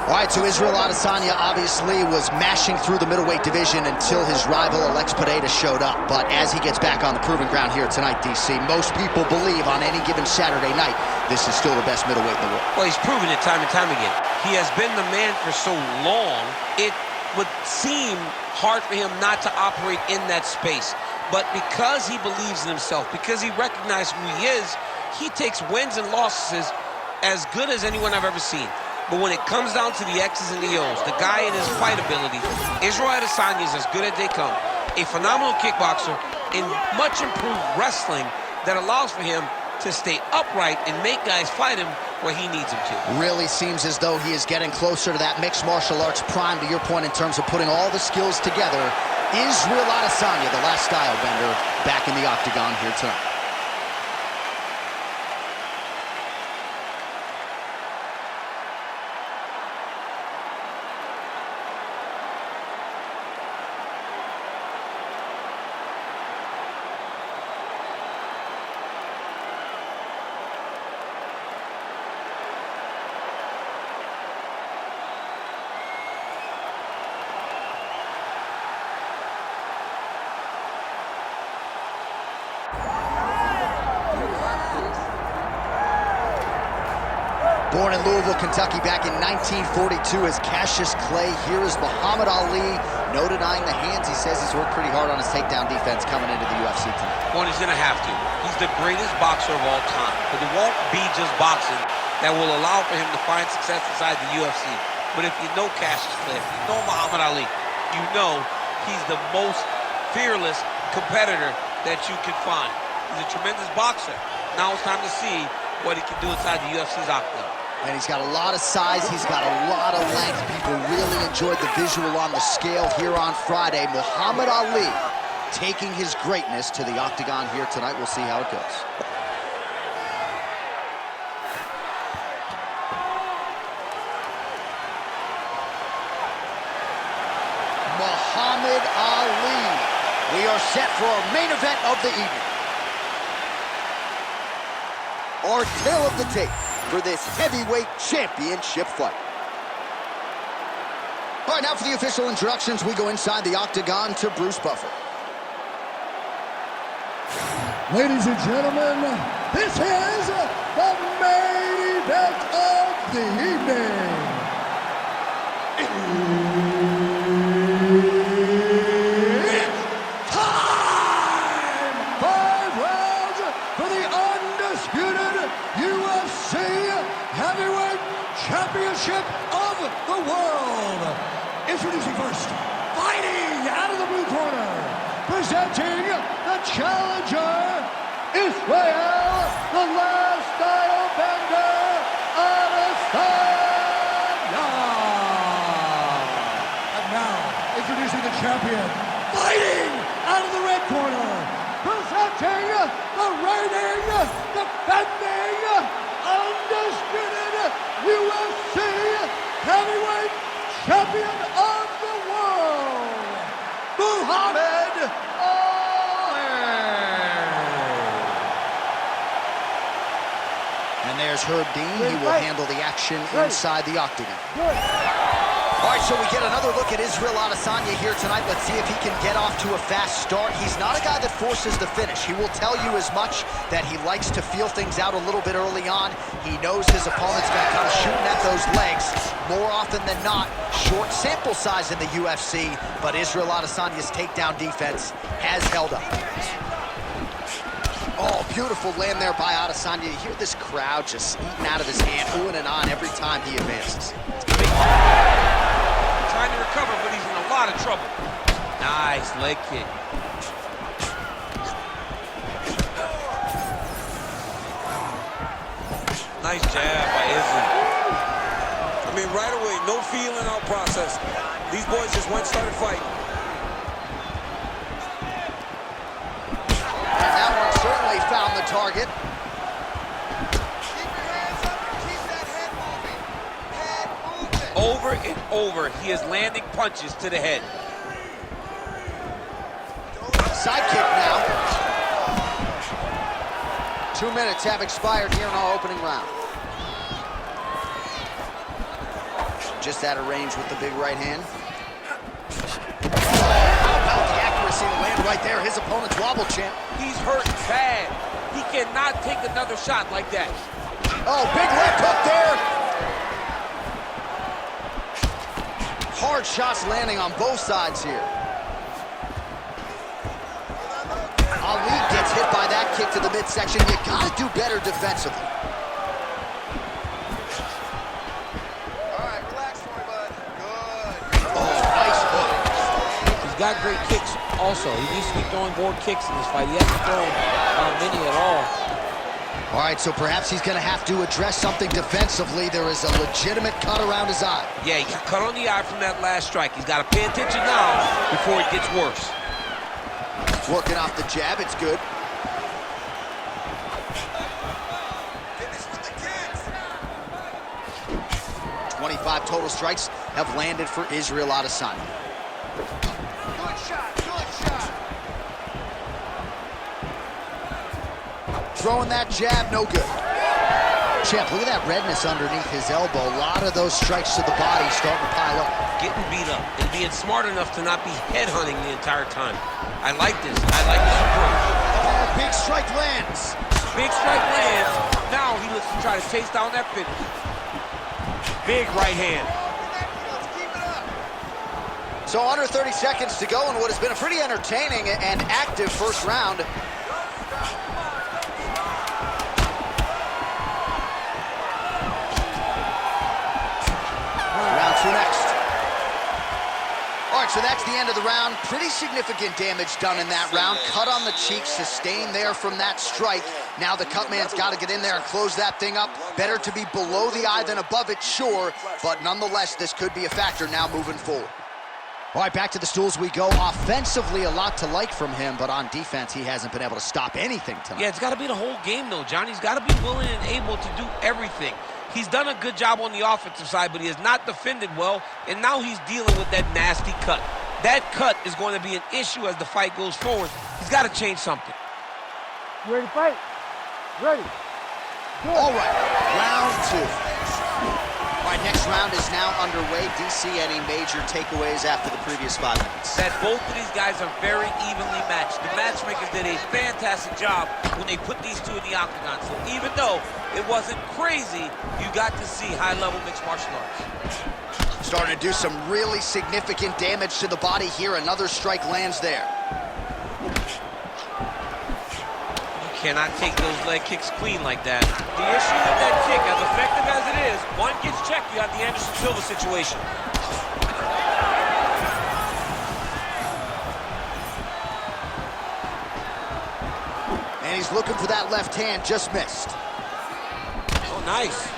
All right, so Israel Adesanya obviously was mashing through the middleweight division until his rival Alex Pereira showed up. But as he gets back on the proving ground here tonight, DC, most people believe on any given Saturday night, this is still the best middleweight in the world. Well, he's proven it time and time again. He has been the man for so long, it would seem hard for him not to operate in that space. But because he believes in himself, because he recognizes who he is, he takes wins and losses as good as anyone I've ever seen. But when it comes down to the X's and the O's, the guy in his fight ability, Israel Adesanya is as good as they come. A phenomenal kickboxer in much improved wrestling that allows for him to stay upright and make guys fight him where he needs him to. Really seems as though he is getting closer to that mixed martial arts prime, to your point, in terms of putting all the skills together. Israel Adesanya, the last style bender, back in the octagon here tonight. Born in Louisville, Kentucky back in 1942 as Cassius Clay. Here is Muhammad Ali. No denying the hands. He says he's worked pretty hard on his takedown defense coming into the UFC tonight. Well, he's going to have to. He's the greatest boxer of all time. But it won't be just boxing that will allow for him to find success inside the UFC. But if you know Cassius Clay, if you know Muhammad Ali, you know he's the most fearless competitor that you can find. He's a tremendous boxer. Now it's time to see what he can do inside the UFC's octagon. And he's got a lot of size, he's got a lot of length. People really enjoyed the visual on the scale here on Friday. Muhammad Ali taking his greatness to the octagon here tonight. We'll see how it goes. Muhammad Ali. We are set for our main event of the evening. Our tale of the tape for this heavyweight championship fight. All right, now for the official introductions, we go inside the octagon to Bruce Buffer. Ladies and gentlemen, this is the main event of the evening. It's time! 5 rounds for the undisputed UFC Heavyweight Championship of the world. Introducing first, fighting out of the blue corner, presenting the challenger, Israel, the last style bender, Adesanya. And now, introducing the champion, fighting out of the red corner, presenting the reigning, defending, undisputed UFC Heavyweight Champion of the world, Muhammad Ali. And there's Herb Dean. He will handle the action inside the octagon. All right, so we get another look at Israel Adesanya here tonight. Let's see if he can get off to a fast start. He's not a guy that forces the finish. He will tell you as much that he likes to feel things out a little bit early on. He knows his opponent's going to come shooting at those legs. More often than not, short sample size in the UFC, but Israel Adesanya's takedown defense has held up. Oh, beautiful land there by Adesanya. You hear this crowd just eating out of his hand, oohing and on every time he advances. Trying to recover, but he's in a lot of trouble. Nice leg kick. Nice jab by Izzy. I mean, right away, no feeling out process. These boys just went started fighting. And that one certainly found the target. Over and over, he is landing punches to the head. Side kick now. 2 minutes have expired here in our opening round. Just out of range with the big right hand. How about the accuracy to land right there? His opponent's wobble champ. He's hurt bad. He cannot take another shot like that. Oh, big left hook there. Hard shots landing on both sides here. Ali gets hit by that kick to the midsection. You gotta do better defensively. All right, relax for me, bud. Good. Oh, nice hook. He's got great kicks also. He needs to be throwing more kicks in this fight. He hasn't thrown many at all. All right, so perhaps he's gonna have to address something defensively. There is a legitimate cut around his eye. Yeah, he got cut on the eye from that last strike. He's got to pay attention now before it gets worse. Working off the jab, it's good. Finish with the kicks. 25 total strikes have landed for Israel Adesanya. Good shot, good shot. Throwing that jab, no good. Champ, look at that redness underneath his elbow. A lot of those strikes to the body starting to pile up. Getting beat up and being smart enough to not be headhunting the entire time. I like this. I like this approach. Oh, big strike lands. Big strike lands. Now he looks to try to chase down that finish. Big right hand. Let's keep it up. So under 30 seconds to go in what has been a pretty entertaining and active first round. Round two next. All right, so that's the end of the round. Pretty significant damage done in that round. Cut on the cheek, sustained there from that strike. Now the cut man's got to get in there and close that thing up. Better to be below the eye than above it, sure. But nonetheless, this could be a factor now moving forward. All right, back to the stools we go. Offensively, a lot to like from him, but on defense, he hasn't been able to stop anything tonight. Yeah, it's got to be the whole game, though, John. He's got to be willing and able to do everything. He's done a good job on the offensive side, but he has not defended well, and now he's dealing with that nasty cut. That cut is going to be an issue as the fight goes forward. He's got to change something. You ready to fight? Ready. Good. All right, round two. All right, next round is now underway. DC, any major takeaways after the previous 5 minutes? That both of these guys are very evenly matched. The matchmakers did a fantastic job when they put these two in the octagon. So even though it wasn't crazy, you got to see high-level mixed martial arts. Starting to do some really significant damage to the body here. Another strike lands there. You cannot take those leg kicks clean like that. The issue with that kick, as effective as it is, one gets checked, you have the Anderson Silva situation. And he's looking for that left hand, just missed. Oh, nice.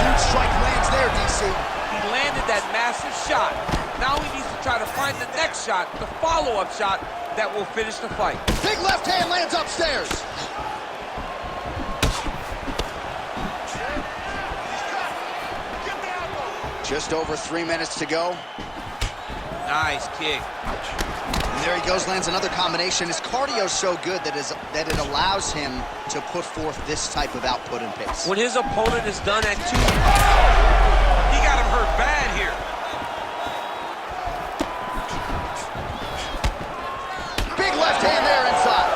Huge strike lands there, DC. He landed that massive shot. Now he needs to try to find the next shot, the follow-up shot that will finish the fight. Big left hand lands upstairs. Just over 3 minutes to go. Nice kick. And there he goes, lands another combination. His cardio's so good that it allows him to put forth this type of output and pace. When his opponent is done at 2, he got him hurt bad here. Big left hand there inside.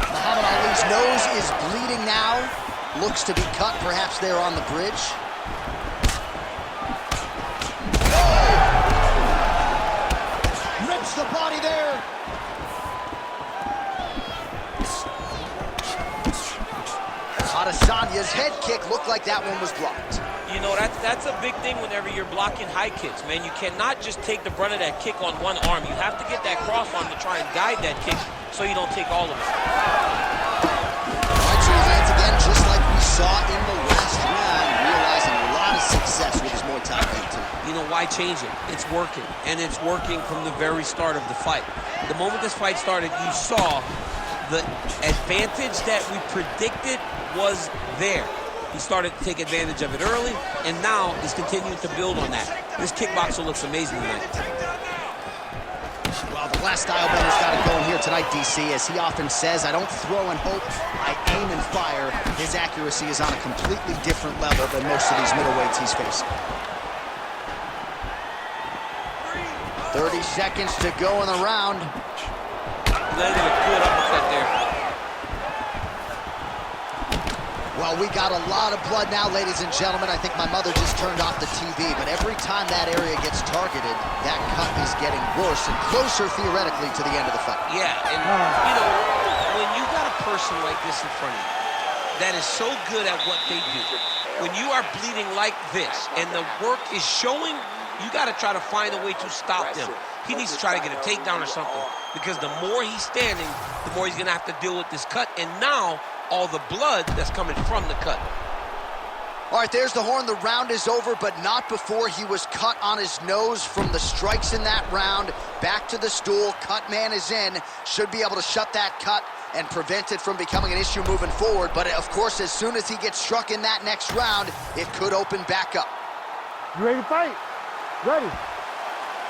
Muhammad Ali's nose is bleeding now. Looks to be cut, perhaps there on the bridge. Rips the body there. Adesanya's head kick looked like that one was blocked. You know, that's a big thing whenever you're blocking high kicks, man. You cannot just take the brunt of that kick on one arm. You have to get that cross arm to try and guide that kick so you don't take all of it. All right, so he lands again just like we saw in the last round, realizing a lot of success with his Muay Thai game tonight. You know, why change it? It's working, and it's working from the very start of the fight. The moment this fight started, you saw the advantage that we predicted was there. He started to take advantage of it early, and now he's continuing to build on that. This kickboxer looks amazing tonight. Well, the glass style bender's got it going here tonight, DC. As he often says, I don't throw and hope, I aim and fire. His accuracy is on a completely different level than most of these middleweights he's facing. 30 seconds to go in the round. Landed a good uppercut there. Well, we got a lot of blood now, ladies and gentlemen. I think my mother just turned off the TV, but every time that area gets targeted, that cut is getting worse and closer, theoretically, to the end of the fight. Yeah, and, you know, when you got a person like this in front of you that is so good at what they do, when you are bleeding like this and the work is showing, you got to try to find a way to stop them. He needs to try to get a takedown or something, because the more he's standing, the more he's going to have to deal with this cut, and now all the blood that's coming from the cut. All right, there's the horn. The round is over, but not before he was cut on his nose from the strikes in that round. Back to the stool. Cut man is in. Should be able to shut that cut and prevent it from becoming an issue moving forward. But, of course, as soon as he gets struck in that next round, it could open back up. You ready to fight? Ready.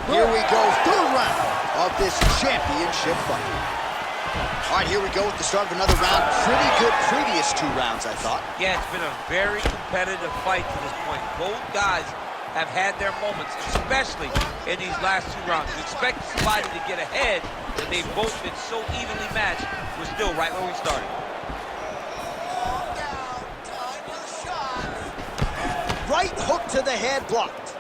Here we go, third round of this championship fight. All right, here we go with the start of another round. Pretty good previous two rounds, I thought. Yeah, it's been a very competitive fight to this point. Both guys have had their moments, especially in these last two rounds. You expect somebody to get ahead, but they've both been so evenly matched. We're still right where we started. Right hook to the head, blocked.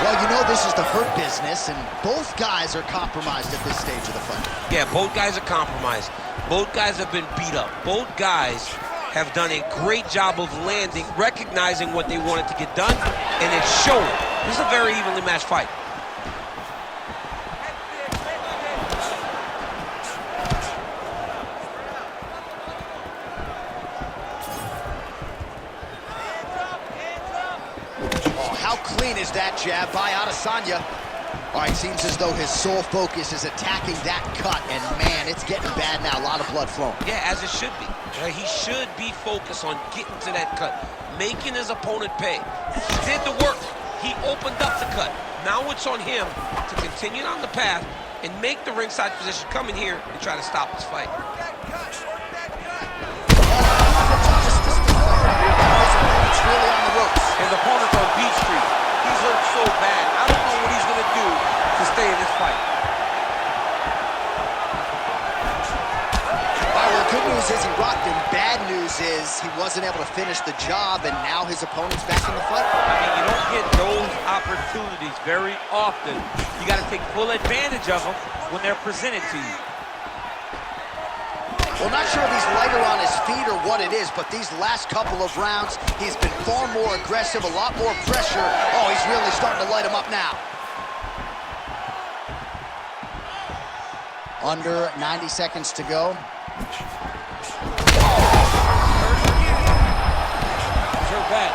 Well, you know this is the hurt business, and both guys are compromised at this stage of the fight. Yeah, both guys are compromised. Both guys have been beat up. Both guys have done a great job of landing, recognizing what they wanted to get done, and it's showing. This is a very evenly matched fight. How clean is that jab by Adesanya? All right, seems as though his sole focus is attacking that cut, and man, it's getting bad now. A lot of blood flowing. Yeah, as it should be. He should be focused on getting to that cut, making his opponent pay. He did the work. He opened up the cut. Now it's on him to continue on the path and make the ringside position, come in here and try to stop this fight. It's really on the ropes. His opponent's on Beach Street. He's hurt so bad. I don't know what he's going to do to stay in this fight. All right, well, the good news is he rocked him. Bad news is he wasn't able to finish the job, and now his opponent's back in the fight. I mean, you don't get those opportunities very often. You got to take full advantage of them when they're presented to you. Well, not sure if he's lighter on his feet or what it is, but these last couple of rounds, he's been far more aggressive, a lot more pressure. Oh, he's really starting to light him up now. Under 90 seconds to go. He's hurt bad.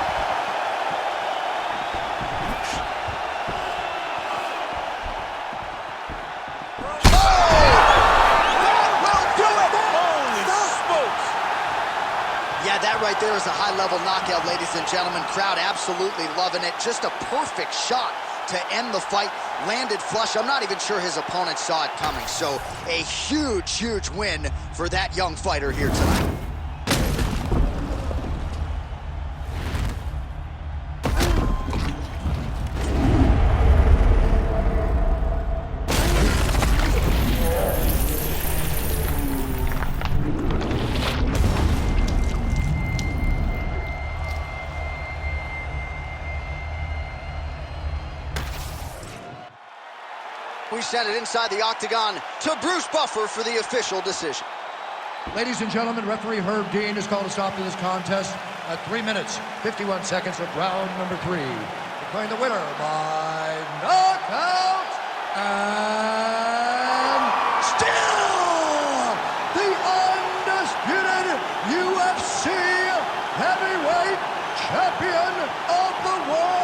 Yeah, that right there is a high-level knockout, ladies and gentlemen. Crowd absolutely loving it. Just a perfect shot to end the fight. Landed flush. I'm not even sure his opponent saw it coming. So a huge, huge win for that young fighter here tonight. We send it inside the octagon to Bruce Buffer for the official decision. Ladies and gentlemen, referee Herb Dean has called a stop to this contest at 3 minutes, 51 seconds of round number 3. Declaring the winner by knockout and still the undisputed UFC heavyweight champion of the world.